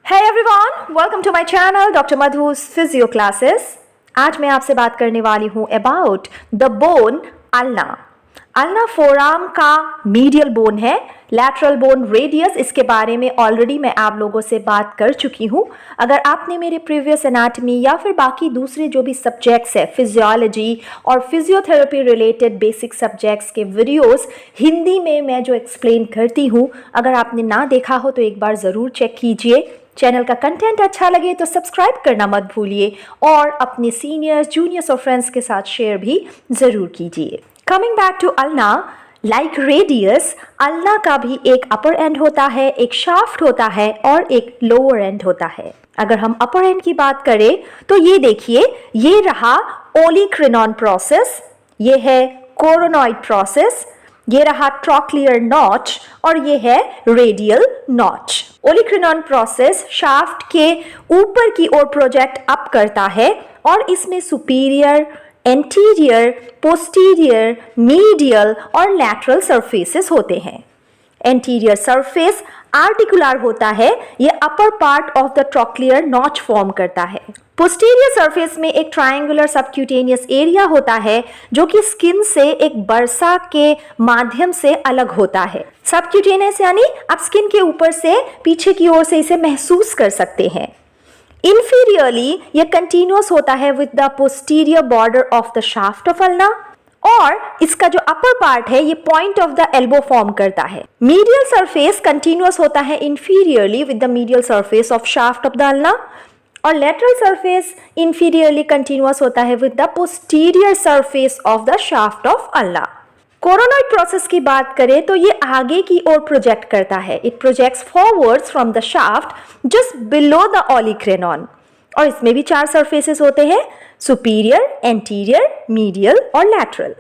Hey everyone, welcome to my channel Dr. Madhu's Physio Classes। आज मैं आपसे बात करने वाली हूँ about the bone ulna। Ulna forearm का मीडियल बोन है, लैटरल बोन रेडियस, इसके बारे में ऑलरेडी मैं आप लोगों से बात कर चुकी हूँ। अगर आपने मेरे प्रीवियस एनाटमी या फिर बाकी दूसरे जो भी सब्जेक्ट्स है, फिजियोलॉजी और फिजियोथेरेपी रिलेटेड बेसिक सब्जेक्ट्स के वीडियोस हिंदी में मैं जो एक्सप्लेन करती हूँ, अगर आपने ना देखा हो तो एक बार ज़रूर चेक कीजिए। चैनल का कंटेंट अच्छा लगे तो सब्सक्राइब करना मत भूलिए और अपने सीनियर्स, जूनियर्स और फ्रेंड्स के साथ शेयर भी ज़रूर कीजिए। Coming back to ulna, like radius, ulna का भी एक अपर एंड होता है, एक शाफ्ट होता है और एक लोअर एंड होता है। अगर हम अपर एंड की बात करें तो ये देखिए, ये रहा ओलिक्रिनॉन प्रोसेस, ये है कोरोनॉइड प्रोसेस, ये रहा ट्रॉक्लियर नॉच और ये है रेडियल नॉच। ओलिक्रिनॉन प्रोसेस शाफ्ट के ऊपर की ओर प्रोजेक्ट अप करता है और इसमें सुपीरियर, एंटीरियर, पोस्टीरियर, मीडियल और लैटरल सरफेसेस होते हैं। एंटीरियर सरफेस आर्टिकुलर होता है, ये upper part of the trochlear notch form करता है। पोस्टीरियर सरफेस में एक ट्रायंगुलर सबक्यूटेनियस एरिया होता है जो कि स्किन से एक बरसा के माध्यम से अलग होता है। सबक्यूटेनियस यानी आप स्किन के ऊपर से पीछे की ओर से इसे महसूस कर सकते हैं। इंफीरियरली ये कंटिन्यूअस होता है with the posterior border of the shaft of ulna और इसका जो अपर पार्ट है ये point of the elbow form करता है। मीडियल सरफेस कंटिन्यूअस होता है inferiorly with the medial surface of shaft of the ulna और लेटरल सरफेस इंफीरियरली कंटिन्यूअस होता है with the posterior surface of the shaft of ulna. Coronoid process की बात करें तो ये आगे की ओर प्रोजेक्ट करता है। It projects forwards from the shaft just below the olecranon और इसमें भी 4 सरफेसेस होते हैं, सुपीरियर, एंटीरियर, मीडियल और lateral.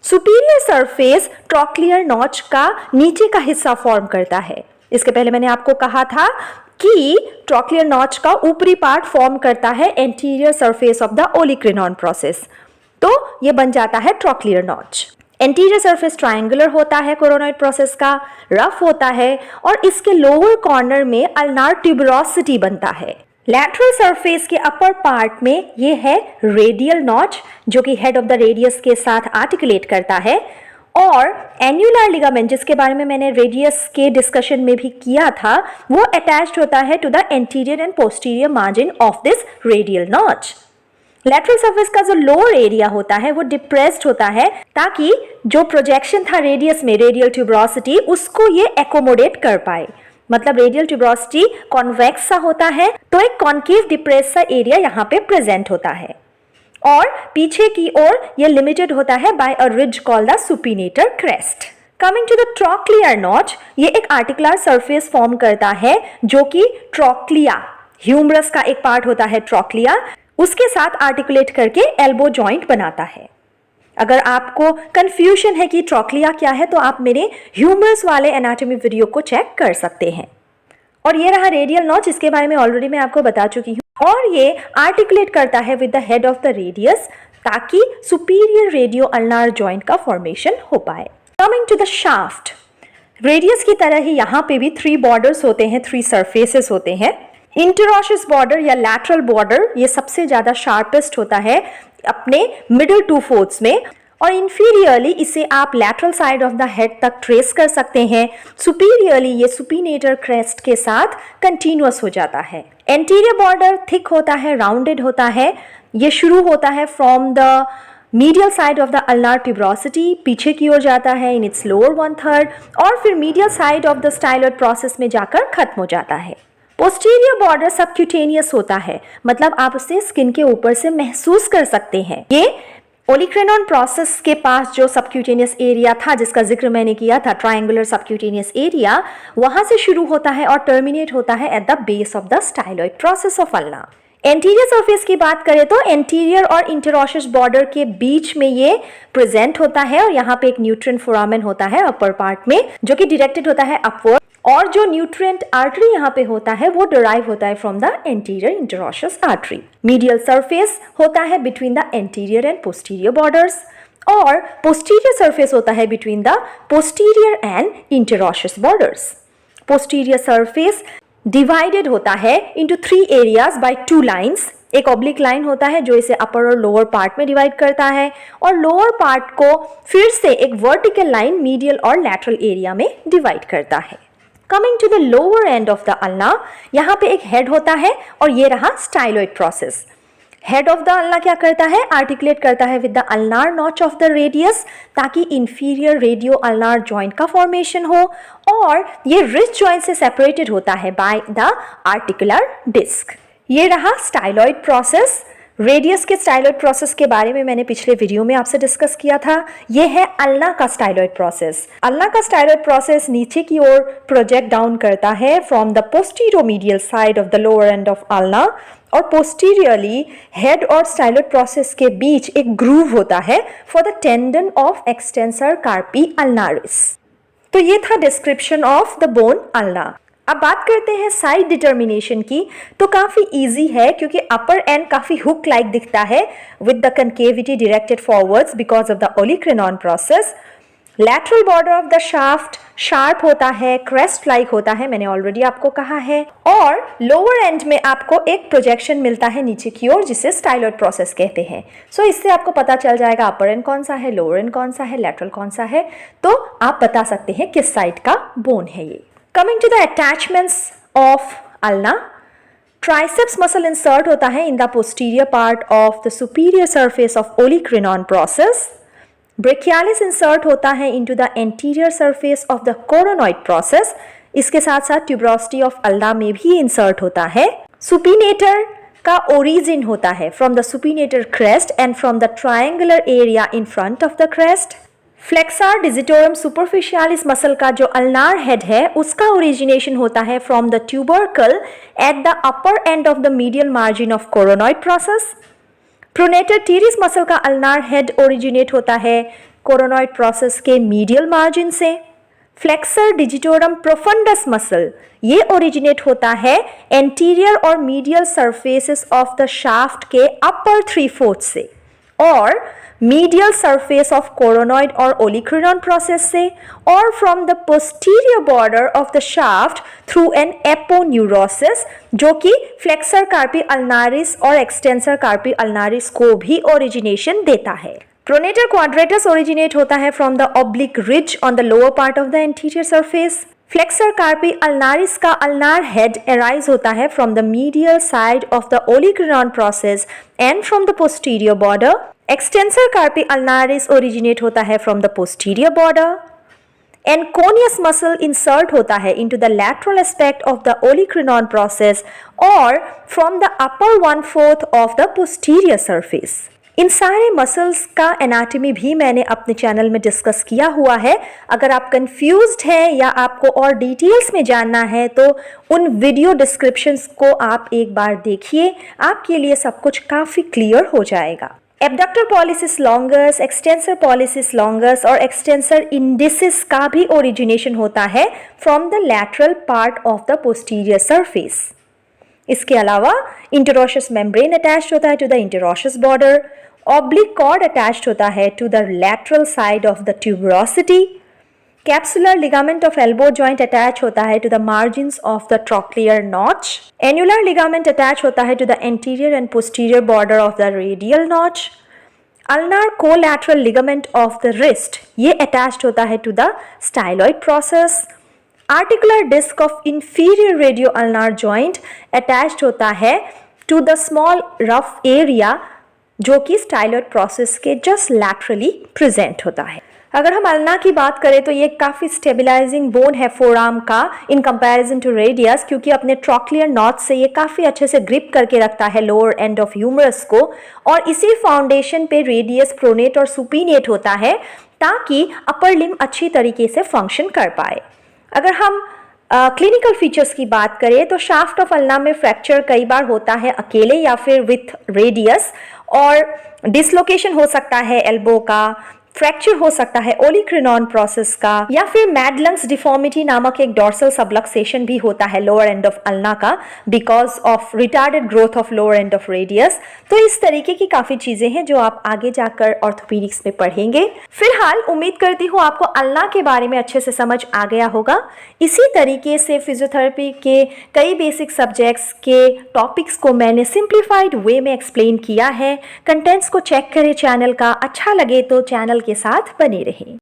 Superior surface trochlear notch का नीचे का हिस्सा फॉर्म करता है। इसके पहले मैंने आपको कहा था कि ट्रॉक्लियर नॉच का ऊपरी पार्ट फॉर्म करता है anterior surface of the olecranon process, तो ये बन जाता है trochlear notch. Anterior surface triangular होता है, कोरोनॉइड प्रोसेस का रफ होता है और इसके लोअर कॉर्नर में अल्नार ट्यूबरोसिटी बनता है। लैटरल सरफेस के अपर पार्ट में ये है रेडियल नॉच जो कि हेड ऑफ द रेडियस के साथ आर्टिकुलेट करता है और एन्युलर लिगामेंट जिसके बारे में मैंने रेडियस के डिस्कशन में भी किया था, वो अटैच्ड होता है to the anterior and posterior margin of this radial notch. Lateral surface का जो लोअर एरिया होता है वो डिप्रेस्ड होता है ताकि जो प्रोजेक्शन था रेडियस में, रेडियल ट्यूबरोसिटी, उसको ये एकोमोडेट कर पाए। मतलब रेडियल ट्यूबरोसिटी कॉन्वेक्स सा होता है तो एक कॉन्केव डिप्रेस सा एरिया यहाँ पे प्रेजेंट होता है और पीछे की ओर ये लिमिटेड होता है by a ridge called the supinator crest. Coming to the trochlear notch, ये एक आर्टिकुलर सरफेस फॉर्म करता है जो कि ट्रॉक्लिया, ह्यूमरस का एक पार्ट होता है ट्रॉक्लिया, उसके साथ आर्टिकुलेट करके एल्बो जॉइंट बनाता है। अगर आपको कंफ्यूजन है कि ट्रॉक्लिया क्या है तो आप मेरे ह्यूमरस वाले एनाटॉमी वीडियो को चेक कर सकते हैं। और ये रहा रेडियल नॉच, इसके बारे में ऑलरेडी मैं आपको बता चुकी हूँ और ये आर्टिकुलेट करता है with the head of the radius ताकि सुपीरियर रेडियो अल्नार जॉइंट का फॉर्मेशन हो पाए। Coming to the shaft, radius की तरह ही यहाँ पे भी 3 बॉर्डर्स होते हैं, 3 सरफेसेस होते हैं। इंटरऑशियस बॉर्डर या लैटरल बॉर्डर ये सबसे ज्यादा शार्पेस्ट होता है अपने मिडिल 2/4 में और इंफीरियरली इसे आप lateral side of the head तक ट्रेस कर सकते हैं। सुपीरियरली ये सुपिनेटर क्रेस्ट के साथ कंटिन्यूअस हो जाता है। एंटीरियर बॉर्डर थिक होता है, राउंडेड होता है, ये शुरू होता है from the medial side of the ulnar tuberosity, पीछे की ओर जाता है इन इट्स लोअर 1/3 और फिर medial side of the styloid process में जाकर खत्म हो जाता है। पोस्टीरियर बॉर्डर सबक्यूटेनियस होता है, मतलब आप उसे स्किन के ऊपर से महसूस कर सकते हैं। ये ओलिक्रिनॉन प्रोसेस के पास जो सबक्यूटेनियस एरिया था जिसका जिक्र मैंने किया था, ट्रायंगुलर सबक्यूटेनियस एरिया, वहां से शुरू होता है और टर्मिनेट होता है at the base of the styloid process of ulna. Anterior surface की बात करें तो एंटीरियर और इंटरऑशियस बॉर्डर के बीच में ये प्रेजेंट होता है और यहाँ पे एक न्यूट्रिएंट फोरामेन होता है अपर पार्ट में जो कि डायरेक्टेड होता है अपवर्ड और जो न्यूट्रिएंट आर्टरी यहाँ पे होता है वो डिराइव होता है from the anterior interosseous artery. Medial surface होता है between the anterior and posterior borders और पोस्टीरियर सरफेस होता है between the posterior and interosseous borders. Posterior surface divided होता है इंटू 3 एरियाज बाय 2 लाइन्स। एक ऑब्लिक लाइन होता है जो इसे अपर और लोअर पार्ट में डिवाइड करता है, और लोअर पार्ट को फिर से एक वर्टिकल लाइन मीडियल और लैटरल एरिया में डिवाइड करता है। Coming to the lower end of the ulna, यहाँ पे एक हेड होता है और ये रहा styloid process. Head of the ulna क्या करता है? आर्टिकुलेट करता है with the ulnar notch of the radius, ताकि इंफीरियर रेडियो अल्नार जॉइंट का फॉर्मेशन हो, और ये रिस्ट जॉइंट से सेपरेटेड होता है बाय द आर्टिकुलर डिस्क। ये रहा स्टाइलॉइड प्रोसेस। रेडियस के स्टाइलॉइड प्रोसेस के बारे में मैंने पिछले वीडियो में आपसे डिस्कस किया था। ये है अल्ना का स्टाइलॉइड प्रोसेस। अल्ना का स्टाइलॉइड प्रोसेस नीचे की ओर प्रोजेक्ट डाउन करता है from the posteromedial side of the lower end of ulna, और पोस्टीरियरली हेड और स्टाइलॉइड प्रोसेस के बीच एक ग्रूव होता है for the tendon of extensor carpi ulnaris. तो ये था description of the bone ulna. अब बात करते हैं साइड डिटर्मिनेशन की। तो काफी इजी है क्योंकि अपर एंड काफी हुक लाइक दिखता है with the concavity directed forwards because of the olecranon process. Lateral border of the shaft sharp होता है, क्रेस्ट लाइक होता है, मैंने ऑलरेडी आपको कहा है, और लोअर एंड में आपको एक प्रोजेक्शन मिलता है नीचे की ओर जिसे स्टाइलॉइड प्रोसेस कहते हैं। सो इससे आपको पता चल जाएगा अपर एंड कौन सा है, लोअर एंड कौन सा है, लैटरल कौन सा है, तो आप बता सकते हैं किस साइड का बोन है ये। Coming to the attachments of ulna, triceps muscle insert होता है in the posterior part of the superior surface of olecranon process. Brachialis insert होता है into the anterior surface of the coronoid process. इसके साथ साथ tuberosity of ulna में भी insert होता है. Supinator का origin होता है from the supinator crest and from the triangular area in front of the crest. Flexor digitorum सुपरफिशियालिस muscle का जो अल्नार हेड है उसका ओरिजिनेशन होता है from the tubercle at the upper and of the medial margin of coronoid process. Pronator teres muscle का ulnar head originate होता है coronoid process के मीडियल मार्जिन से। फ्लेक्सर डिजिटोरम प्रोफंडस मसल ये ओरिजिनेट होता है एंटीरियर और medial surfaces of the shaft के अपर 3/4 से, और मीडियल सरफेस ऑफ कोरोनॉइड और ओलिक्रिनॉन प्रोसेस से, और from the posterior border of the shaft through an aponeurosis जो कि फ्लेक्सर कार्पी अल्नारिस और एक्सटेंसर कार्पी अल्नारिस को भी ओरिजिनेशन देता है। प्रोनेटर क्वाड्रेटस ओरिजिनेट होता है from the oblique ridge on the lower part of the anterior surface. Flexor carpi ulnaris का अल्नार हेड अराइज होता है from the medial side of the olecranon process and from the posterior border. Extensor carpi ulnaris originate होता है from the posterior border. Anconeus muscle insert होता है into the lateral aspect of the olecranon process और from the upper 1/4 of the posterior surface. इन सारे muscles का anatomy भी मैंने अपने चैनल में डिस्कस किया हुआ है। अगर आप कंफ्यूज्ड हैं या आपको और डिटेल्स में जानना है तो उन वीडियो डिस्क्रिप्शंस को आप एक बार देखिए, आपके लिए सब कुछ काफ़ी क्लियर हो जाएगा। Abductor pollicis longus, extensor pollicis longus और एक्सटेंसर इंडिसिस का भी ओरिजिनेशन होता है from the lateral part of the posterior surface. इसके अलावा इंटरओशियस मेम्ब्रेन अटैच्ड होता है to the interosseous border. Oblique cord attached होता है to the lateral side of the tuberosity. Capsular ligament of elbow joint attach होता है to the margins of the trochlear notch. Annular ligament attach होता है to the anterior and posterior border of the radial notch. Ulnar collateral ligament of the wrist ये attached होता है to the styloid process. Articular disc of inferior radio ulnar joint attached होता है to the small rough area जो कि styloid process के just laterally present होता है। अगर हम अल्ना की बात करें तो ये काफ़ी स्टेबलाइजिंग बोन है फोरआर्म का इन कंपैरिजन टू रेडियस, क्योंकि अपने ट्रॉक्लियर नॉच से ये काफ़ी अच्छे से ग्रिप करके रखता है लोअर एंड ऑफ ह्यूमरस को, और इसी फाउंडेशन पे रेडियस प्रोनेट और सुपीनेट होता है ताकि अपर लिम्ब अच्छी तरीके से फंक्शन कर पाए। अगर हम क्लिनिकल फीचर्स की बात करें तो शाफ्ट ऑफ अल्ना में फ्रैक्चर कई बार होता है अकेले या फिर विथ रेडियस, और डिसलोकेशन हो सकता है एल्बो का, फ्रैक्चर हो सकता है ओलिक्रिनॉन प्रोसेस का, या फिर मैडलंग्स डिफॉर्मिटी नामक एक डोर्सल सबलक्सेशन भी होता है लोअर एंड ऑफ अल्ना का, because of retarded growth of lower end of radius. तो इस तरीके की काफी चीजें हैं जो आप आगे जाकर ऑर्थोपीडिक्स में पढ़ेंगे। फिलहाल उम्मीद करती हूँ आपको अल्ना के बारे में अच्छे से समझ आ गया होगा। इसी तरीके से फिजियोथेरेपी के कई बेसिक सब्जेक्ट्स के टॉपिक्स को मैंने सिंप्लीफाइड वे में एक्सप्लेन किया है। कंटेंट्स को चेक करें चैनल का, अच्छा लगे तो चैनल के साथ बने रहें।